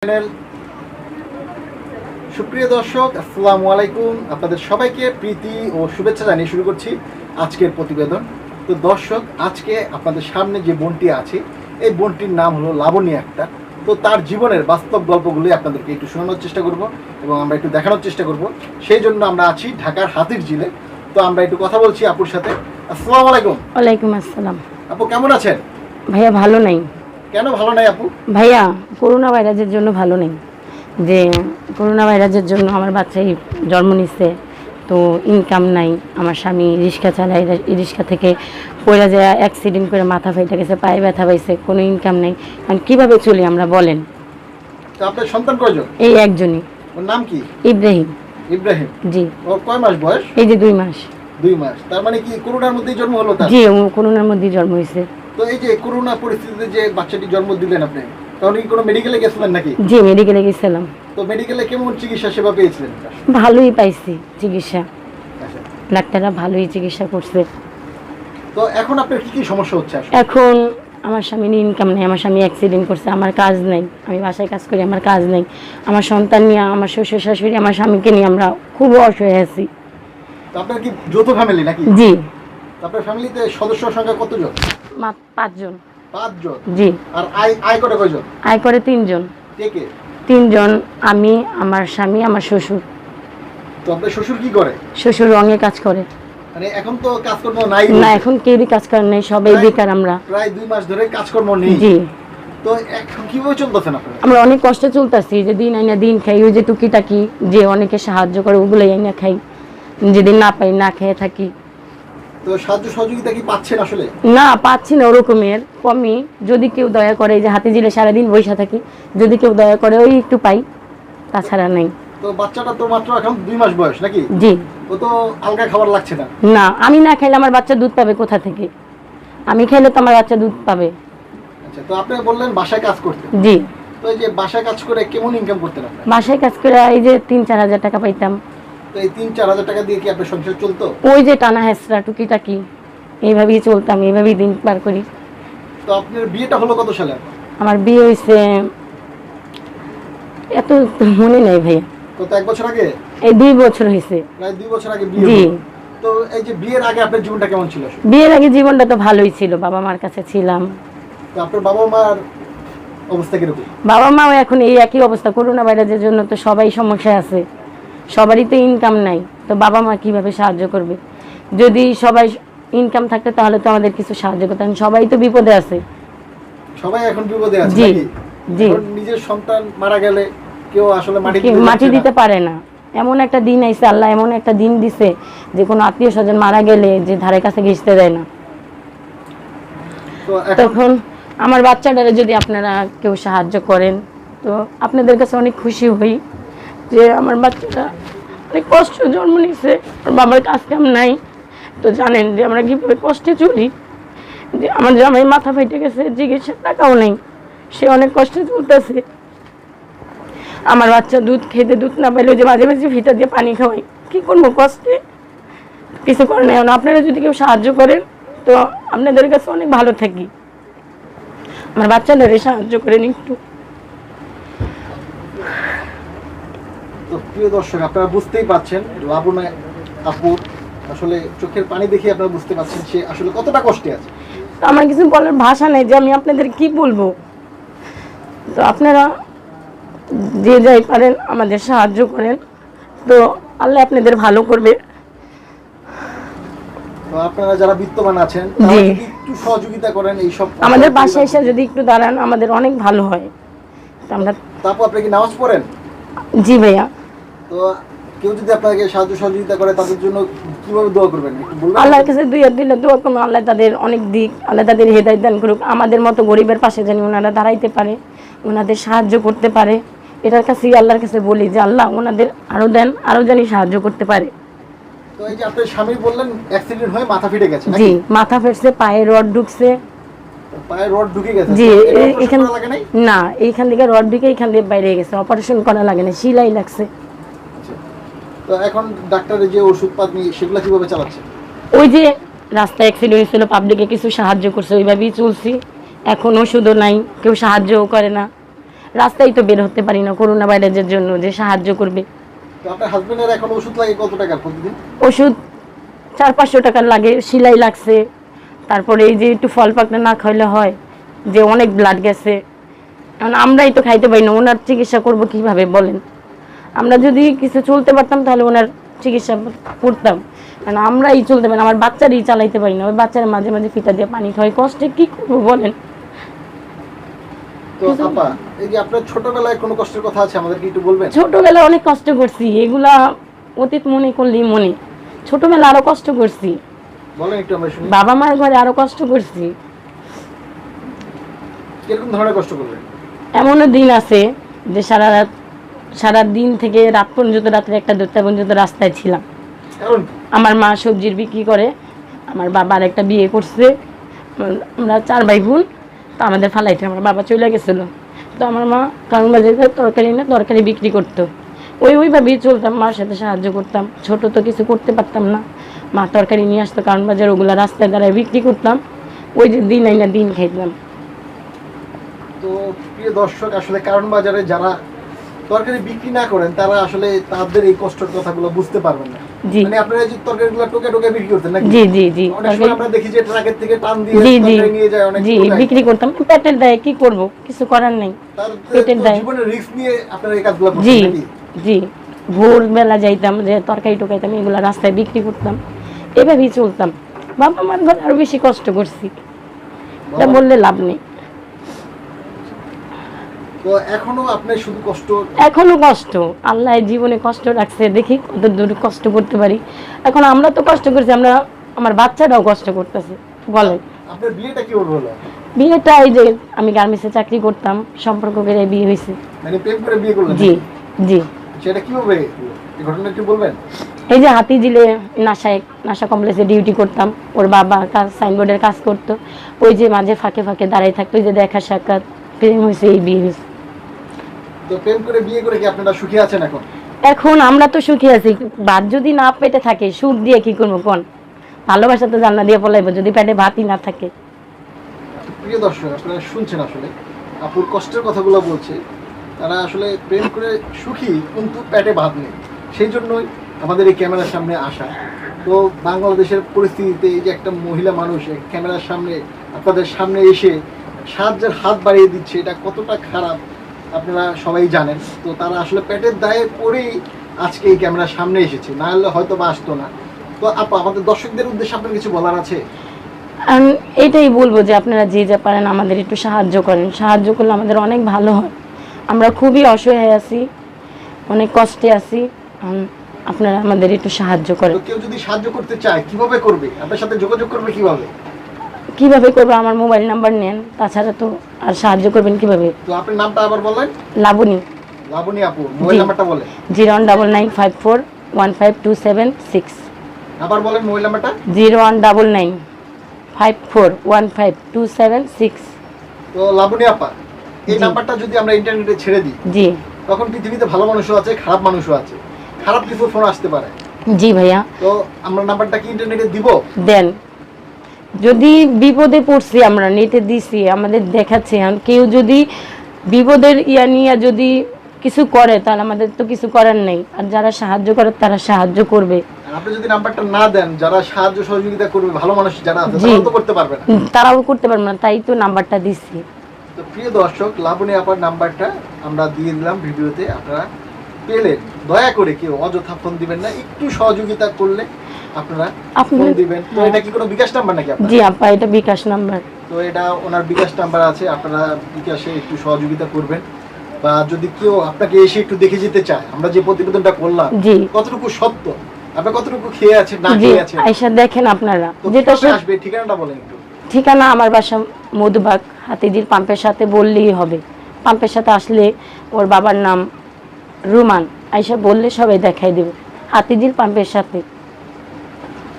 Channel. সুপ্রিয় দর্শক, আসসালামু আলাইকুম। আপনাদের সবাইকে প্রীতি ও শুভেচ্ছা জানিয়ে শুরু করছি আজকের প্রতিবেদন। তো দর্শক, আজকে আপনাদের সামনে যে বোনটি আছে, এই বোনটির নাম হলো লাবণী আক্তার। তো তার জীবনের বাস্তব গল্পগুলি আপনাদেরকে একটু শোনানোর চেষ্টা করব এবং আমরা একটু দেখানোর চেষ্টা করব। সেই জন্য আমরা আছি ঢাকার হাতিরঝিলে। তো আমরা একটু কথা বলছি আপুর সাথে। আসসালামু আলাইকুম। ওয়ালাইকুম আসসালাম। আপু কেমন আছেন? ভাইয়া ভালো নাই। কেন ভালো নাই আপু? ভাইয়া করোনা ভাইরাসের জন্য ভালো নেই। যে করোনা ভাইরাসের জন্য আমার বাচ্চাই জন্ম নিচ্ছে, তো ইনকাম নাই। আমার স্বামী রিক্সা চালায়, রিক্সা থেকে পড়ে যায়, অ্যাক্সিডেন্ট করে মাথা ফেটে গেছে, পায়ে ব্যথা পাইছে, কোনো ইনকাম নেই। কারণ কীভাবে চলি আমরা বলেন? তো আপনার সন্তান কয়জন? এই একজনই। ওর নাম কি? ইব্রাহিম। ইব্রাহিম? জি। ওর কয় মাস বয়স? এই যে 2 মাস। 2 মাস। তার মানে কি করোনার মধ্যেই জন্ম হলো তার? জি, ও করোনার মধ্যেই জন্ম হয়েছে। তো এই যে করোনা পরিস্থিতিতে যে বাচ্চাটি জন্ম দিলেন আপনি, তখন কি কোনো মেডিকেলে গেছিলেন নাকি? জি, মেডিকেলে গেছিলাম। তো মেডিকেলে কেমন চিকিৎসা সেবা পেয়েছিলেন? ভালোই পাইছি চিকিৎসা, আচ্ছা। ডাক্তাররা ভালোই চিকিৎসা করছে। তো এখন আপনার কি কি সমস্যা হচ্ছে আসলে? এখন আমার স্বামীর ইনকাম নেই, আমার স্বামী অ্যাক্সিডেন্ট করছে, আমার কাজ নেই, আমি বাসায় কাজ করি, আমার কাজ নেই। আমার সন্তান নিয়ে, আমার শ্বশুর শাশুড়ি, আমার স্বামীকে নিয়ে আমরা খুব অসহায় আছি। তো আপনার কি যৌথ ফ্যামিলি নাকি? জি। তো আপনার ফ্যামিলিতে সদস্য সংখ্যা কতজন? 5 জন। 5 জন? জি। আর আয় করে কয়জন? আয় করে 3 জন। কে কে? 3 জন, আমি, আমার স্বামী, আমার শ্বশুর। তো আপনার শ্বশুর কি করে? শ্বশুর রঙে কাজ করে। মানে এখন তো কাজকর্ম নাই? না, এখন কেউই কাজ করে নাই, সবাই বেকার। আমরা প্রায় 2 মাস ধরে কাজকর্ম নেই। জি। তো এখন কিভাবে চলতেছেন আপনারা? আমরা অনেক কষ্টে চলতেছি, যে দিন আইনা দিন খাই, ওই যে টুকিটাকি যে অনেকে সাহায্য করে ওগুলোই আইনা খাই, যেদিন না পাই না খেয়ে থাকি। তো সাহায্য সহযোগিতা কি পাচ্ছেন আসলে? না, পাচ্ছি না ওরকমের, কমই। যদি কেউ দয়া করে, যে হাতিঝিলে সারাদিন বসে থাকি, যদি কেউ দয়া করে ওই একটু পাই, তাছাড়া নেই। তো বাচ্চাটা তো মাত্র এখন 2 মাস বয়স নাকি? জি। ও তো আলগা খাবার লাগছে না? না, আমি না খাইলে আমার বাচ্চা দুধ পাবে কোথা থেকে? আমি খাইলে তো আমার বাচ্চা দুধ পাবে। আচ্ছা, তো আপনি বললেন বাসায় কাজ করতে। জি। তো এই যে বাসায় কাজ করে কেমন ইনকাম করতেন আপনি? বাসায় কাজ করে এই যে 3-4 হাজার টাকা পাইতাম। তো এই 3-4 হাজার টাকা দিয়ে কি আপনার সংসার চলতো? ওই যে টানা হেসরা টুকিটাকি এইভাবেই চলতাম, এইভাবেই দিন পার করি। তো আপনার বিয়েটা হলো কত সালে? আমার বিয়ে হয়েছে, এত মনে নেই ভাইয়া। কত, 1 বছর আগে? এই 2 বছর হয়েছে। প্রায় 2 বছর আগে বিয়ে জি। হলো। তো এই যে বিয়ের আগে আপনার জীবনটা কেমন ছিল? বিয়ের আগে জীবনটা তো ভালোই ছিল, বাবা মার কাছে ছিলাম। তো আপনার বাবা মার অবস্থা কিরকম? বাবা মাও এখন এই একই অবস্থা, করোনা ভাইরাসের জন্য তো সবাই সমস্যায় আছে, সবারই তো ইনকাম নাই। তো বাবা মা কিভাবে সাহায্য করবে? যদি সবাই ইনকাম থাকতো তাহলে তো আমাদের কিছু সাহায্য করতেন। সবাই তো বিপদে আছে। সবাই এখন বিপদে আছে জি। নাকি? জি। এখন নিজের সন্তান মারা গেলে কেউ আসলে মাটি দিতে পারে না। এমন একটা দিন আইছে, আল্লাহ এমন একটা দিন দিছে যে কোনো আত্মীয় স্বজন মারা গেলে যে ধারে কাছে ঘেঁষতে দেয় না। তখন আমার বাচ্চাটারে যদি আপনারা কেউ সাহায্য করেন, তো আপনাদের কাছে অনেক খুশি হই যে আমার বাচ্চাটা অনেক কষ্ট জন্ম নিচ্ছে, ওর বাবার কাজ কাম নাই। তো জানেন যে আমরা কীভাবে কষ্টে চলি, যে আমার জামাই মাথা ফেটে গেছে, চিকিৎসার টাকাও নেই, সে অনেক কষ্টে চলতেছে। আমার বাচ্চা দুধ খেতে, দুধ না পাইলে যে মাঝে মাঝে ফিটা দিয়ে পানি খাওয়াই, কী করবো কষ্টে, কিছু করে নেই। আপনারা যদি কেউ সাহায্য করেন তো আপনাদের কাছে অনেক ভালো থাকি। আমার বাচ্চাদের সাহায্য করেন একটু। তো প্রিয় দর্শক, আপনারা বুঝতেই পারছেন লাবণী আপু আসলে চোখের পানি দেখে আপনারা বুঝতে পারছেন সে আসলে কতটা কষ্টে আছে। আমার কিছু বলার ভাষা নেই যে আমি আপনাদের কি বলবো। তো আপনারা যে যাই পারেন আমাদের সাহায্য করেন, তো আল্লাহ আপনাদের ভালো করবে। তো আপনারা যারা বিত্তমান আছেন তারা যদি একটু সহযোগিতা করেন, এই সব আমাদের বাসায় এসে যদি একটু দাঁড়ান আমাদের অনেক ভালো হয়। তো আমরা তারপর আপনি কি নামাজ পড়েন? জি ভাইয়া। তো কেউ যদি আপনাকে সাহায্য সহযোগিতা করে তাদের জন্য কিভাবে দোয়া করবেন একটু বলবেন? আল্লাহর কাছে 2 হাত দিলে দোয়া করুন, আল্লাহ তাদের অনেক দিক, আল্লাহ তাদের হেদায়েত দান করুক। আমাদের মতো গরিবের পাশে যেন ওনারা দাঁড়াইতে পারে, ওনাদের সাহায্য করতে পারে। এটার কাছেই আল্লাহর কাছে বলি যে আল্লাহ ওনাদের আরো দেন, আরো জানি সাহায্য করতে পারে। তো এই যে আপনার স্বামী বললেন অ্যাক্সিডেন্ট হয়ে মাথা ফেটে গেছে নাকি? জি, মাথা ফেটছে, পায়ে রড ঢুকছে। পায়ে রড ঢুকে গেছে? জি। এখানে লাগে নাই? না, এইখান থেকে রড ঢুকে এইখান দিয়ে বাইরে গেছে, অপারেশন করা লাগে না, সেলাই লাগছে। তো এখন ডাক্তারের যে ওষুধ পাতি সেগুলো কিভাবে চালাচ্ছে? ওই যে রাস্তায় অ্যাক্সিডেন্ট হয়েছিল, পাবলিকে কিছু সাহায্য করছে, ওইভাবেই চলছি। এখন ওষুধও নাই, কেউ সাহায্যও করে না। রাস্তায় তো বের হতে পারি না করোনা ভাইরাসের জন্য, যে সাহায্য করবে। তো আপনার হাজবেন্ডের এখন ওষুধ লাগে কত টাকা প্রতিদিন? ওষুধ 400-500 টাকার লাগে, সেলাই লাগছে, তারপরে এই যে একটু ফল পাকনা না খাইলে হয়, যে অনেক ব্লাড গেছে, কারণ আমরাই তো খাইতে পারি না, ওনার চিকিৎসা করব কিভাবে বলেন? আমরা যদি কিছু চলতে পারতাম তাহলে ওনার চিকিৎসা করতাম, কারণ আমরাই চলতে পারি না, আমার বাচ্চারই চালাইতে পারি না, ওই বাচ্চারা মাঝে মাঝে ফিতা দিয়ে পানি খাওয়াই, কষ্টে কি করবো বলেন? তো আপা, এই যে আপনার ছোটবেলায় কোনো কষ্টের কথা আছে আমাদেরকে একটু বলবেন? ছোটবেলায় অনেক কষ্ট করছি, এগুলা অতীত মনে করলেই মনে। ছোটবেলা আরো কষ্ট করছি, বলেন একটু আমরা শুনি। বাবা মার ঘরে আরো কষ্ট করছি। কিরকম ধরনের কষ্ট করলেন? এমনও দিন আছে যে সারা দিন থেকে রাত পর্যন্ত, রাত্রে 1-2টা পর্যন্ত রাস্তায় ছিলাম। কারণ কি? আমার মা সবজির বিক্রি করে, আমার বাবা আরেকটা বিয়ে করছে, আমরা 4 ভাই বোন, তো আমাদের ফালাইতে আমার বাবা চলে গেছিলো, তো আমার মা কারণ বাজারে তরকারি না তরকারি বিক্রি করতো, ওইভাবেই চলতাম, মার সাথে সাহায্য করতাম। ছোট তো কিছু করতে পারতাম না, মা তরকারি নিয়ে আসতো কারণ বাজার, ওগুলো রাস্তায় দাঁড়ায় বিক্রি করতাম, ওই যে দিন আইনা দিন খাইতাম। তো প্রিয় দর্শক, আসলে কারণ বাজারে যারা তরকারি বিক্রি না করেন তারা আসলে তাদের এই কষ্টের কথাগুলো বুঝতে পারবেন না। জি মানে আপনারা যে তরকারিগুলো টোকে টোকে বিক্রি করতেন নাকি? জি জি জি অনেক সময় আমরা দেখি যে ট্রাকের থেকে টান দিয়ে জি জি তরকারি নিয়ে যায় অনেক জি দূরে। বিক্রি করতাম, পেটের দায়ে কি করব, কিছু করার নেই, তার পেটের দায়ে। জীবনের রিস্ক নিয়ে আপনারা এই কাজগুলো জি করতেন নাকি? জি ভোরবেলা যাইতাম, যে তরকারি টোকাইতাম, এগুলো রাস্তায় বিক্রি করতাম, এভাবেই চলতাম। বাবা মার ঘরে আরো বেশি কষ্ট করছি, এটা বললে লাভ নেই। তো এখনো আপনি শুধু কষ্ট? এখনো কষ্ট, আল্লাহ জীবনে কষ্ট রাখছে, দেখি কত দূর কষ্ট করতে পারি। এখন আমরা তো কষ্ট করছি, আমরা আমার বাচ্চারাও কষ্ট করতেছে। বলেন আপনার বিয়েটা কি হলো? বিয়েটা এই যে আমি গার্মেন্টসে চাকরি করতাম, সম্পর্ক করে বিয়ে হয়েছে। মানে প্রেম করে বিয়ে করলেন? জি জি। সেটা কিভাবে, এই ঘটনা একটু বলবেন? এই যে হাতিঝিলে নাশা কমপ্লেক্সে ডিউটি করতাম, ওর বাবা সাইনবোর্ডের কাজ করতো, ওই যে মাঝে ফাঁকে ফাঁকে দাঁড়াই থাকতো, ওই যে দেখা সাক্ষাৎ, প্রেম হয়েছে, এই বিয়ে হয়েছে। তো প্রেম করে বিয়ে করে কি আপনারা সুখী আছেন এখন? এখন আমরা তো সুখী আছি, ভাত যদি না পেটে থাকে সুখ দিয়ে কি করবো কোন? ভালোবাসা তো জান্নাত দিয়ে পলাইবো যদি পেটে ভাতই না থাকে। প্রিয় দর্শক, আপনারা শুনছেন আসলে আপুর কষ্টের কথাগুলো বলছে। তারা আসলে প্রেম করে সুখী কিন্তু পেটে ভাত নেই, সেই জন্যই আমাদের এই ক্যামেরার সামনে আসা। তো বাংলাদেশের পরিস্থিতিতে এই যে একটা মহিলা মানুষ ক্যামেরার সামনে আপনাদের সামনে এসে সাহায্যের হাত বাড়িয়ে দিচ্ছে, এটা কতটা খারাপ আপনারা সবাই জানেন। তো তারা আসলে পেটের দায়ে পড়েই আজকে এই ক্যামেরার সামনে এসেছে, না হলে হয়তো বা আসতো না। তো আপা, আমাদের দর্শকদের উদ্দেশ্যে আপনার কিছু বলার আছে? আমি এটাই বলবো যে আপনারা যে যা পারেন আমাদের একটু সাহায্য করেন, সাহায্য করলে আমাদের অনেক ভালো হয়। আমরা খুবই অসহায় আছি, অনেক কষ্টে আছি, আপনারা আমাদের একটু সাহায্য করেন। তো কেউ যদি সাহায্য করতে চায় কিভাবে করবে, আপনার সাথে যোগাযোগ করবে কিভাবে? কিভাবে করবো, আমার মোবাইল নাম্বার নেন, তাছাড়া তো আর সাহায্য করবেন কিভাবে? তো আপনার নামটা আবার বলেন। লাবণী। লাবণী আপু, মোবাইল নাম্বারটা বলেন। 01994152756। আবার বলেন মোবাইল নাম্বারটা। 01954152756। তো লাবণী আপা, এই নাম্বারটা যদি আমরা ইন্টারনেটে ছেড়ে দিই, জি, তখন পৃথিবীতে ভালো মানুষও আছে, খারাপ মানুষও আছে, খারাপ কিছু ফোন আসতে পারে। জি ভাইয়া। তো আমরা নাম্বারটা কি ইন্টারনেটে দিব? দেন, যদি বিপদে পড়ছি আমরা নেটে দিছি, আমাদের দেখাচ্ছে, কেউ যদি বিপদের নিয়ে যদি কিছু করে তাহলে আমাদের তো কিছু করার নেই, আর যারা সাহায্য করে তারা সাহায্য করবে। আর আপনি যদি নাম্বারটা না দেন, যারা সাহায্য সহযোগিতা করবে, ভালো মানুষ যারা আছে, জি। তারা তো করতে পারবে না। তারাও করতে পারবে না, তাই তো নাম্বারটা দিচ্ছি। তো প্রিয় দর্শক, লাবণী আপার নাম্বারটা আমরা দিয়ে দিলাম ভিডিওতে, আপনারা পেলেন। দয়া করে কেউ অযথা ফোন দিবেন না, একটু সহযোগিতা করলে আপনারা ফোন দিবেন। তো এটা কি কোনো বিকাশ নাম্বার নাকি আপনার? জি আপা, এটা বিকাশ নাম্বার। তো এটা ওনার বিকাশ নাম্বার আছে, আপনারা বিকাশে একটু সহযোগিতা করবেন। বা যদি কেউ আপনাকে এসে একটু দেখে যেতে চায়, আমরা যে প্রতিবেদনটা করলাম জি, কতটুকু সত্য, আপনি কতটুকু খেয়ে আছেন না জি খেয়ে আছেন, আইসা দেখেন আপনারা। তো যেটা কিভাবে আসবে, ঠিকানাটা বলেন একটু। ঠিকানা আমার বাসা মধুবাগ, হাতিঝিল পাম্পের সাথে বললেই হবে। পাম্পের সাথে আসলে ওর বাবার নাম রুমান, আইসা বললে সবাই দেখাই দেবে, হাতিঝিল পাম্পের সাথে।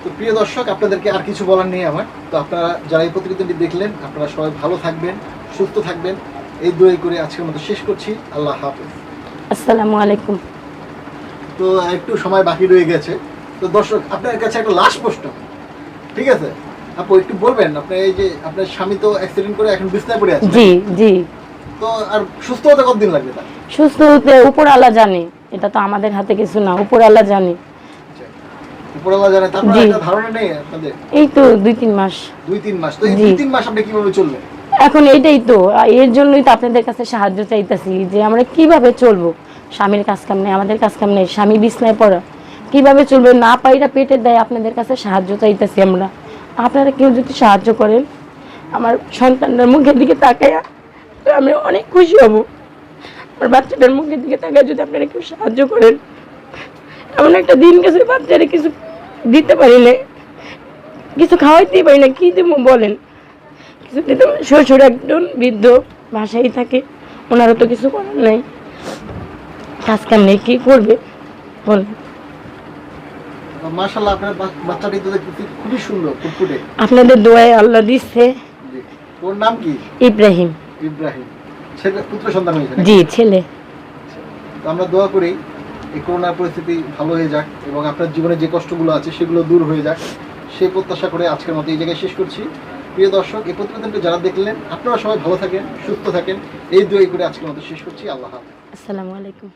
তো প্রিয় দর্শক, আপনাদেরকে আর কিছু বলার নেই আমার। তো আপনারা যারা এই প্রতিবেদনটি দেখলেন, আপনারা সবাই ভালো থাকবেন, সুস্থ থাকবেন, এই দোয়াই করে আজকের মতো শেষ করছি। আল্লাহ হাফেজ। আসসালামু আলাইকুম। তো একটু সময় বাকি রয়ে গেছে। তো দর্শক, আপনার কাছে একটা লাস্ট প্রশ্ন, ঠিক আছে আপু, একটু বলবেন, আপনার এই যে আপনার স্বামী তো অ্যাক্সিডেন্ট করে এখন বিছনায় পড়ে আছে, জি জি। তো আর সুস্থ হতে কতদিন লাগবে তার? সুস্থ হতে উপর আল্লাহ জানে, এটা তো আমাদের হাতে কিছু না, উপর আল্লাহ জানে। উপরওয়ালা জানে, তারপর জি। একটা ধারণা নেই আপনাদের? এই তো 2-3 মাস। 2-3 মাস। তো এই জি। 2-3 মাস আপনি কিভাবে চলবেন? এখন এইটাই তো, এর জন্যই তো আপনাদের কাছে সাহায্য চাইতেছি যে আমরা কিভাবে চলবো। স্বামীর কাজ কাম নেই, আমাদের কাজ কাম নেই, স্বামী বিছনায় পড়া, কিভাবে চলবে না পাইরা পেটের দেয়। আপনাদের কাছে সাহায্য চাইতেছি আমরা, আপনারা কেউ যদি সাহায্য করেন আমার সন্তানটার মুখের দিকে তাকাইয়া তো আমি অনেক খুশি হব। আমার বাচ্চাটার মুখের দিকে তাকায় যদি আপনারা কেউ সাহায্য করেন। এমন একটা দিন গেছে বাচ্চারা কিছু দিতে পারি না, কিছু খাওয়াইতেই পারি না, কি দেবো বলেন। কিছু দিতে পারি। শ্বশুর একজন বৃদ্ধ বাসায় থাকে, ওনারও তো কিছু করার নাই, কাজ কাম নেই, কি করবে বলেন। মাশাআল্লাহ, আপনার বাচ্চাটি তো দেখতে খুবই সুন্দর, ফুটফুটে। আপনাদের দোয়ায় আল্লাহ দিচ্ছে। জি। ওর নাম কি? ইব্রাহিম। ইব্রাহিম। ছেলে, পুত্র সন্তান হয়েছে নাকি? জি, ছেলে। তো আমরা দোয়া করি এই করোনার পরিস্থিতি ভালো হয়ে যাক এবং আপনার জীবনে যে কষ্টগুলো আছে সেগুলো দূর হয়ে যাক, সেই প্রত্যাশা করে আজকের মতো এই জায়গায় শেষ করছি। প্রিয় দর্শক, এই প্রতিবেদনটা যারা দেখলেন আপনারা সবাই ভালো থাকেন, সুস্থ থাকেন, এই দোয়াই করে আজকের মতো শেষ করছি। আল্লাহ হাফেজ। আসসালামু আলাইকুম।